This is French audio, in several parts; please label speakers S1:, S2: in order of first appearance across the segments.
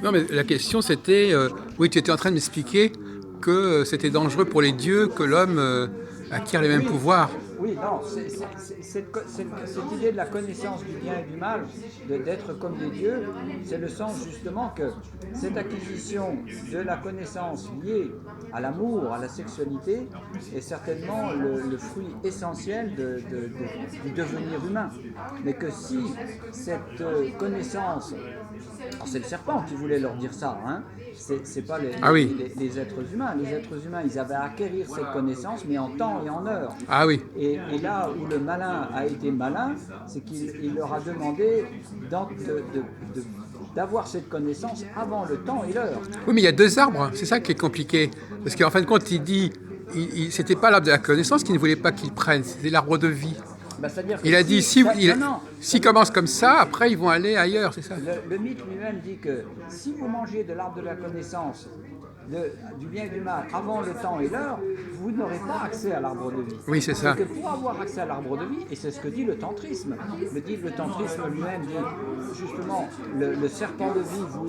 S1: Non, mais la question c'était, oui, tu étais en train de m'expliquer que c'était dangereux pour les dieux que l'homme acquiert les mêmes
S2: Oui,
S1: pouvoirs.
S2: oui, non, cette idée de la connaissance du bien et du mal, d'être comme des dieux, c'est le sens justement que cette acquisition de la connaissance liée à l'amour, à la sexualité, est certainement le fruit essentiel du devenir humain. Mais que si cette connaissance, alors c'est le serpent qui voulait leur dire ça, hein, c'est pas
S1: Ah oui,
S2: les êtres humains. Les êtres humains, ils avaient à acquérir cette connaissance, mais en temps et en heure.
S1: ah oui.
S2: Et là où le malin a été malin, c'est qu'il leur a demandé d'avoir cette connaissance avant le temps et l'heure.
S1: Oui, mais il y a deux arbres, c'est ça qui est compliqué. Parce qu'en fin de compte, il dit, c'était pas l'arbre de la connaissance qu'il ne voulait pas qu'ils prennent, c'était l'arbre de vie.
S2: Ben, c'est-à-dire que
S1: Il a dit,
S2: si...
S1: si,
S2: Non, non,
S1: s'ils commencent comme ça, après ils vont aller ailleurs, c'est ça?
S2: le mythe lui-même dit que si vous mangez de l'arbre de la connaissance, du bien et du mal, avant le temps et l'heure, vous n'aurez pas accès à l'arbre de vie.
S1: Oui, c'est
S2: Et
S1: ça.
S2: que pour avoir accès à l'arbre de vie, et c'est ce que dit le tantrisme, le tantrisme lui-même dit justement, le serpent de vie, vous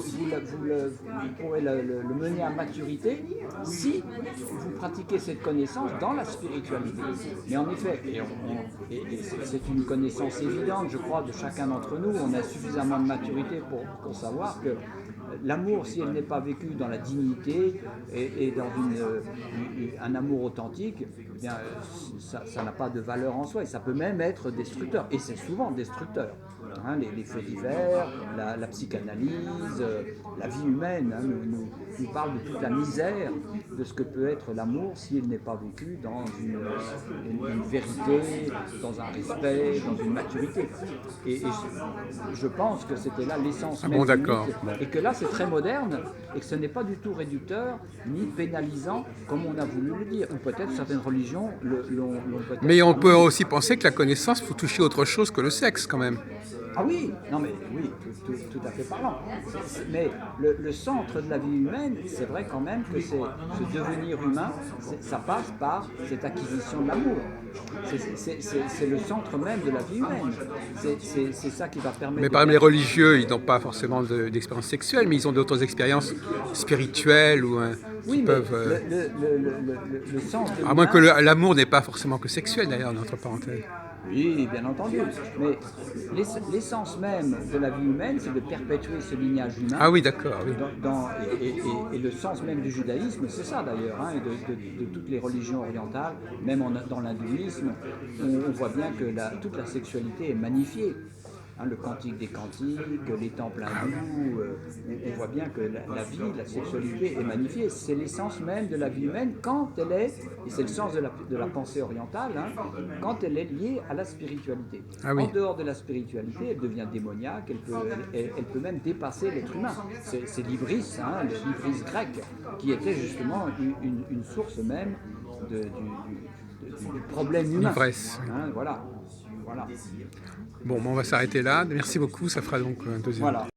S2: pourrez le mener à maturité si vous pratiquez cette connaissance dans la spiritualité. Mais en effet, et c'est une connaissance évidente, je crois, de chacun d'entre nous, on a suffisamment de maturité pour savoir que l'amour, si elle n'est pas vécue dans la dignité et dans un amour authentique, eh bien, ça n'a pas de valeur en soi et ça peut même être destructeur. Et c'est souvent destructeur. Hein, les faits divers, la psychanalyse, la vie humaine nous parle de toute la misère de ce que peut être l'amour si elle n'est pas vécu dans une vérité, dans un respect, dans une maturité. Et je pense que c'était là l'essence
S1: Ah
S2: même
S1: bon,
S2: du mythe,
S1: d'accord. Bon.
S2: et que là c'est très moderne, et que ce n'est pas du tout réducteur, ni pénalisant, comme on a voulu le dire. Ou peut-être certaines religions l'ont peut-être
S1: Mais on peut
S2: voulu.
S1: aussi penser que la connaissance, faut toucher autre chose que le sexe quand même.
S2: Ah oui, non mais oui, tout à fait parlant. Mais le centre de la vie humaine, c'est vrai quand même que c'est ce devenir humain, ça passe par cette acquisition de l'amour. C'est le centre même de la vie humaine. C'est ça qui va permettre
S1: Mais
S2: de
S1: par exemple, les
S2: percer.
S1: religieux, ils n'ont pas forcément d'expérience sexuelle, mais ils ont d'autres expériences spirituelles ou qui
S2: Oui, mais
S1: peuvent.
S2: le sens de
S1: À moins que
S2: l'humain,
S1: l'amour n'est pas forcément que sexuel d'ailleurs, entre parenthèses.
S2: oui, bien entendu, mais l'essence même de la vie humaine, c'est de perpétuer ce lignage humain.
S1: Ah oui, d'accord, oui.
S2: Et le sens même du judaïsme, c'est ça d'ailleurs, hein, et de toutes les religions orientales, même dans l'hindouisme, on voit bien que toute la sexualité est magnifiée. Hein, le cantique des cantiques, les temples hindous, on voit bien que la vie, la sexualité est magnifiée. C'est l'essence même de la vie humaine quand elle est, et c'est le sens de la pensée orientale, hein, quand elle est liée à la spiritualité.
S1: Ah
S2: En
S1: oui.
S2: dehors de la spiritualité, elle devient démoniaque, elle peut même dépasser l'être humain. C'est l'hybris, hein, l'hybris grec, qui était justement une source même du problème humain.
S1: L'ivresse.
S2: Hein, voilà. Voilà.
S1: Bon, on va s'arrêter là. Merci beaucoup. Ça fera donc un deuxième.
S2: Voilà.